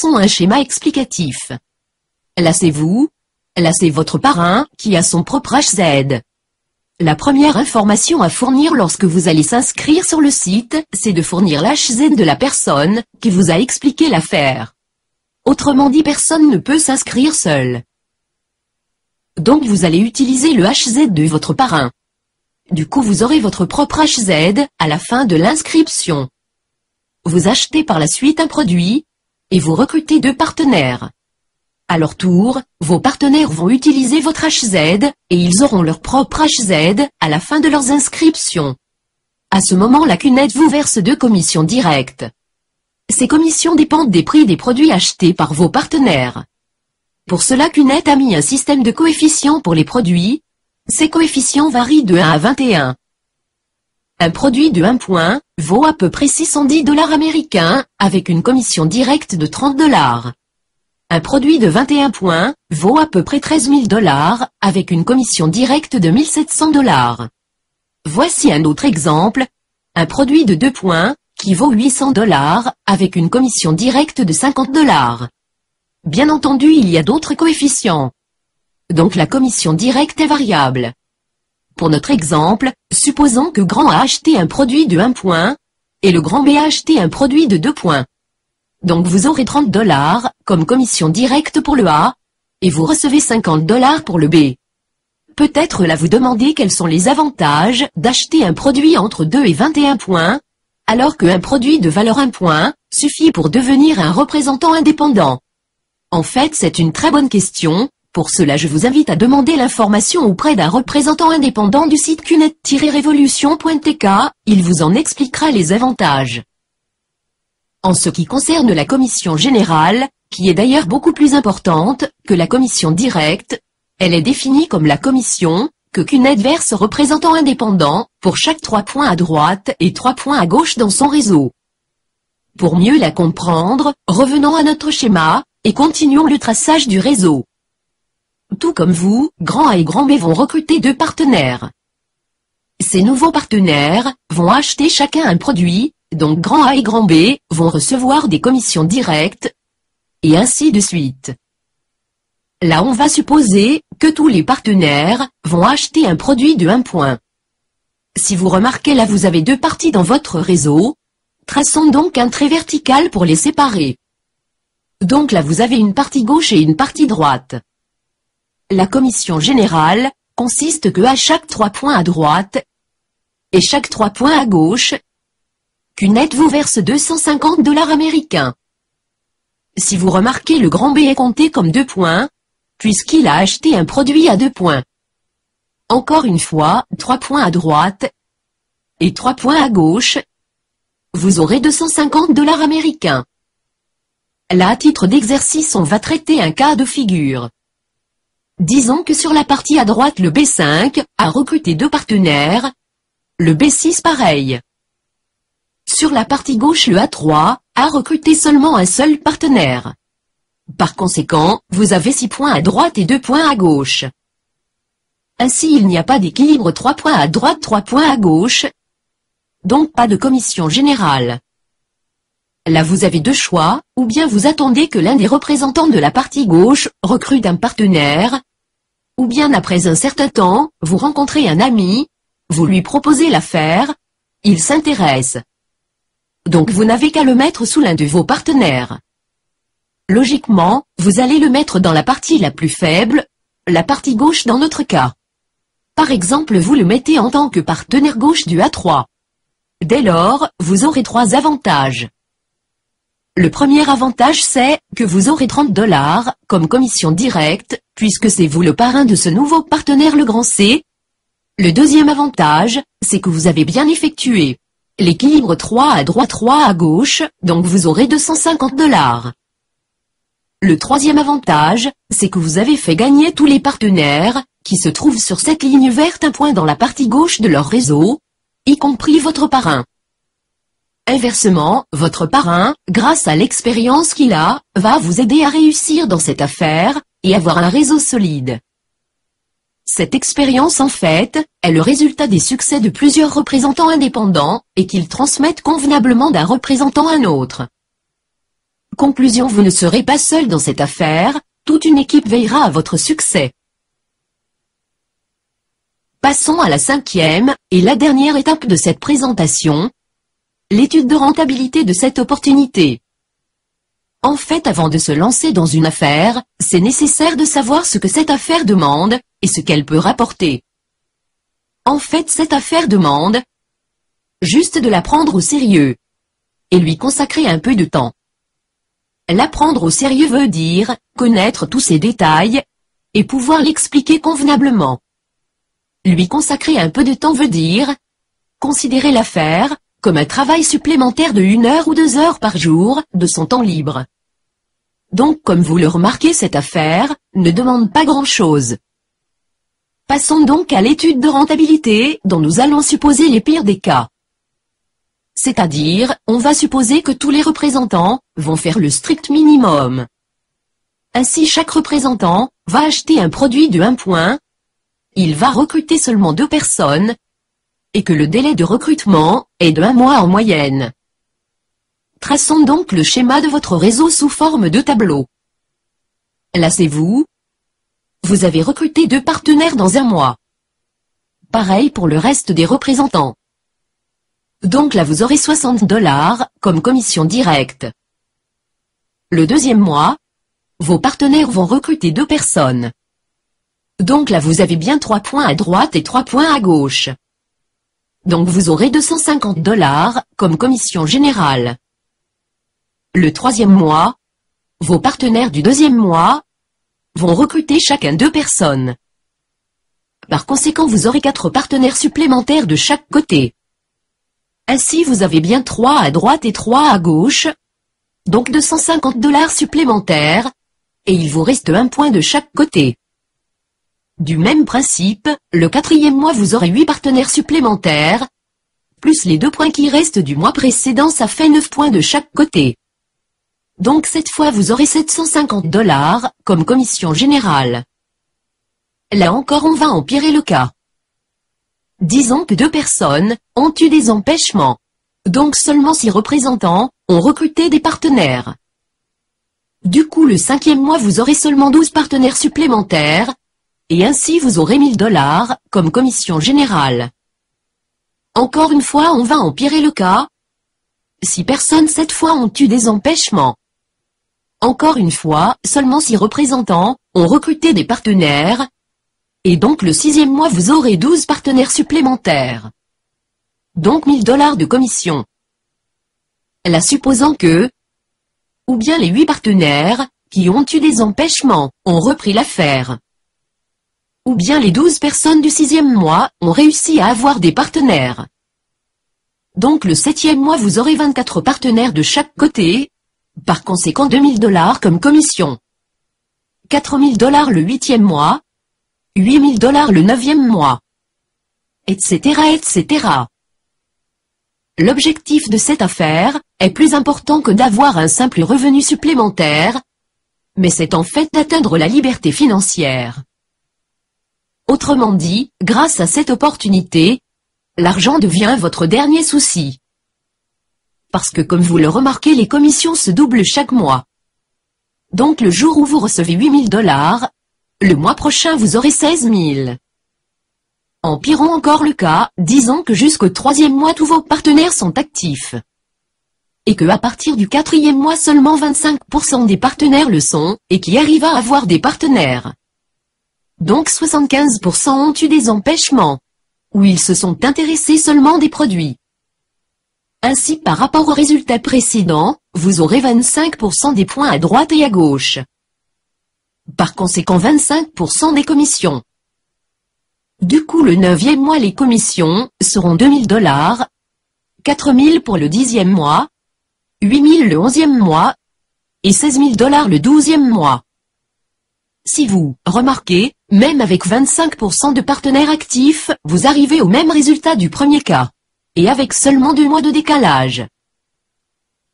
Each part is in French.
Traçons un schéma explicatif. Là c'est vous, là c'est votre parrain, qui a son propre HZ. La première information à fournir lorsque vous allez s'inscrire sur le site, c'est de fournir l'HZ de la personne qui vous a expliqué l'affaire. Autrement dit, personne ne peut s'inscrire seul. Donc vous allez utiliser le HZ de votre parrain. Du coup vous aurez votre propre HZ à la fin de l'inscription. Vous achetez par la suite un produit, et vous recrutez 2 partenaires. À leur tour, vos partenaires vont utiliser votre HZ, et ils auront leur propre HZ à la fin de leurs inscriptions. À ce moment, la CUNET vous verse 2 commissions directes. Ces commissions dépendent des prix des produits achetés par vos partenaires. Pour cela, CUNET a mis un système de coefficients pour les produits. Ces coefficients varient de 1 à 21. Un produit de 1 point vaut à peu près 610 $ américains, avec une commission directe de 30 $. Un produit de 21 points vaut à peu près 13 000 $, avec une commission directe de 1 700 $. Voici un autre exemple. Un produit de 2 points, qui vaut 800 $, avec une commission directe de 50 $. Bien entendu, il y a d'autres coefficients. Donc la commission directe est variable. Pour notre exemple, supposons que Grand A a acheté un produit de 1 point, et le Grand B a acheté un produit de 2 points. Donc vous aurez 30 $ comme commission directe pour le A, et vous recevez 50 $ pour le B. Peut-être là vous demandez quels sont les avantages d'acheter un produit entre 2 et 21 points, alors qu'un produit de valeur 1 point suffit pour devenir un représentant indépendant. En fait, c'est une très bonne question. Pour cela, je vous invite à demander l'information auprès d'un représentant indépendant du site cunet-revolution.tk, il vous en expliquera les avantages. En ce qui concerne la commission générale, qui est d'ailleurs beaucoup plus importante que la commission directe, elle est définie comme la commission que CUNET verse aux représentants indépendants pour chaque 3 points à droite et 3 points à gauche dans son réseau. Pour mieux la comprendre, revenons à notre schéma et continuons le traçage du réseau. Tout comme vous, Grand A et Grand B vont recruter 2 partenaires. Ces nouveaux partenaires vont acheter chacun un produit, donc Grand A et Grand B vont recevoir des commissions directes, et ainsi de suite. Là on va supposer que tous les partenaires vont acheter un produit de 1 point. Si vous remarquez là vous avez 2 parties dans votre réseau, traçons donc un trait vertical pour les séparer. Donc là vous avez une partie gauche et une partie droite. La commission générale consiste que à chaque 3 points à droite et chaque 3 points à gauche, CUNET vous verse 250 $ américains. Si vous remarquez, le Grand B est compté comme 2 points, puisqu'il a acheté un produit à 2 points. Encore une fois, 3 points à droite et 3 points à gauche, vous aurez 250 $ américains. Là, à titre d'exercice, on va traiter un cas de figure. Disons que sur la partie à droite, le B5 a recruté 2 partenaires, le B6 pareil. Sur la partie gauche, le A3 a recruté seulement un seul partenaire. Par conséquent, vous avez 6 points à droite et 2 points à gauche. Ainsi, il n'y a pas d'équilibre 3 points à droite, 3 points à gauche, donc pas de commission générale. Là vous avez 2 choix, ou bien vous attendez que l'un des représentants de la partie gauche recrute un partenaire, ou bien après un certain temps, vous rencontrez un ami, vous lui proposez l'affaire, il s'intéresse. Donc vous n'avez qu'à le mettre sous l'un de vos partenaires. Logiquement, vous allez le mettre dans la partie la plus faible, la partie gauche dans notre cas. Par exemple, vous le mettez en tant que partenaire gauche du A3. Dès lors, vous aurez 3 avantages. Le premier avantage c'est que vous aurez 30 $ comme commission directe, puisque c'est vous le parrain de ce nouveau partenaire le grand C. Le deuxième avantage, c'est que vous avez bien effectué l'équilibre 3 à droite 3 à gauche, donc vous aurez 250 $. Le troisième avantage, c'est que vous avez fait gagner tous les partenaires qui se trouvent sur cette ligne verte un point dans la partie gauche de leur réseau, y compris votre parrain. Inversement, votre parrain, grâce à l'expérience qu'il a, va vous aider à réussir dans cette affaire et avoir un réseau solide. Cette expérience en fait est le résultat des succès de plusieurs représentants indépendants et qu'ils transmettent convenablement d'un représentant à un autre. Conclusion, vous ne serez pas seul dans cette affaire, toute une équipe veillera à votre succès. Passons à la 5e, et la dernière étape de cette présentation, l'étude de rentabilité de cette opportunité. En fait, avant de se lancer dans une affaire, c'est nécessaire de savoir ce que cette affaire demande, et ce qu'elle peut rapporter. En fait, cette affaire demande juste de la prendre au sérieux, et lui consacrer un peu de temps. La prendre au sérieux veut dire connaître tous ses détails, et pouvoir l'expliquer convenablement. Lui consacrer un peu de temps veut dire considérer l'affaire comme un travail supplémentaire de 1 heure ou 2 heures par jour de son temps libre. Donc, comme vous le remarquez, cette affaire ne demande pas grand-chose. Passons donc à l'étude de rentabilité, dont nous allons supposer les pires des cas. C'est-à-dire, on va supposer que tous les représentants vont faire le strict minimum. Ainsi, chaque représentant va acheter un produit de 1 point, il va recruter seulement 2 personnes, et que le délai de recrutement est de 1 mois en moyenne. Traçons donc le schéma de votre réseau sous forme de tableau. Là, c'est vous. Vous avez recruté 2 partenaires dans 1 mois. Pareil pour le reste des représentants. Donc là, vous aurez $60 comme commission directe. Le 2e mois, vos partenaires vont recruter 2 personnes. Donc là, vous avez bien 3 points à droite et 3 points à gauche. Donc vous aurez $250 comme commission générale. Le 3e mois, vos partenaires du 2e mois vont recruter chacun 2 personnes. Par conséquent, vous aurez 4 partenaires supplémentaires de chaque côté. Ainsi, vous avez bien 3 à droite et 3 à gauche, donc $250 supplémentaires, et il vous reste 1 point de chaque côté. Du même principe, le 4e mois vous aurez 8 partenaires supplémentaires, plus les 2 points qui restent du mois précédent, ça fait 9 points de chaque côté. Donc cette fois vous aurez $750 comme commission générale. Là encore, on va empirer le cas. Disons que 2 personnes ont eu des empêchements. Donc seulement 6 représentants ont recruté des partenaires. Du coup, le 5e mois vous aurez seulement 12 partenaires supplémentaires, et ainsi vous aurez $1000 comme commission générale. Encore une fois, on va empirer le cas. 6 personnes cette fois ont eu des empêchements. Encore une fois, seulement 6 représentants ont recruté des partenaires, et donc le 6e mois vous aurez 12 partenaires supplémentaires. Donc $1000 de commission. Là, supposant que, ou bien les 8 partenaires qui ont eu des empêchements ont repris l'affaire, ou bien les 12 personnes du 6e mois ont réussi à avoir des partenaires. Donc le 7e mois vous aurez 24 partenaires de chaque côté, par conséquent $2000 comme commission. $4000 le 8e mois, $8000 le 9e mois, etc., etc. L'objectif de cette affaire est plus important que d'avoir un simple revenu supplémentaire, mais c'est en fait d'atteindre la liberté financière. Autrement dit, grâce à cette opportunité, l'argent devient votre dernier souci. Parce que comme vous le remarquez, les commissions se doublent chaque mois. Donc le jour où vous recevez $8000, le mois prochain vous aurez 16 000. Empirons encore le cas, disons que jusqu'au 3e mois tous vos partenaires sont actifs. Et que à partir du 4e mois seulement 25% des partenaires le sont, et qui arrivent à avoir des partenaires. Donc 75% ont eu des empêchements, où ils se sont intéressés seulement des produits. Ainsi, par rapport au résultat précédent, vous aurez 25% des points à droite et à gauche. Par conséquent 25% des commissions. Du coup, le 9e mois les commissions seront $2000, 4000 pour le 10e mois, 8000 le 11e mois, et $16000 le 12e mois. Si vous remarquez, même avec 25% de partenaires actifs, vous arrivez au même résultat du premier cas. Et avec seulement 2 mois de décalage.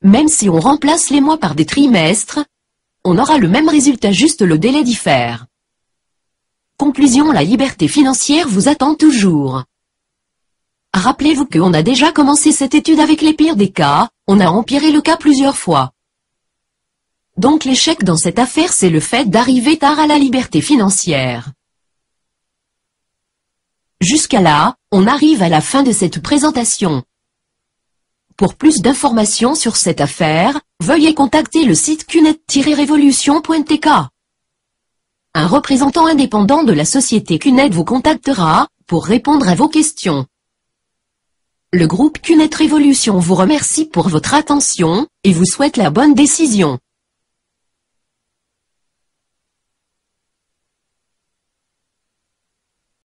Même si on remplace les mois par des trimestres, on aura le même résultat, juste le délai diffère. Conclusion, la liberté financière vous attend toujours. Rappelez-vous qu'on a déjà commencé cette étude avec les pires des cas, on a empiré le cas plusieurs fois. Donc l'échec dans cette affaire, c'est le fait d'arriver tard à la liberté financière. Jusqu'à là, on arrive à la fin de cette présentation. Pour plus d'informations sur cette affaire, veuillez contacter le site cunet-revolution.tk. Un représentant indépendant de la société Cunet vous contactera pour répondre à vos questions. Le groupe Cunet Révolution vous remercie pour votre attention et vous souhaite la bonne décision.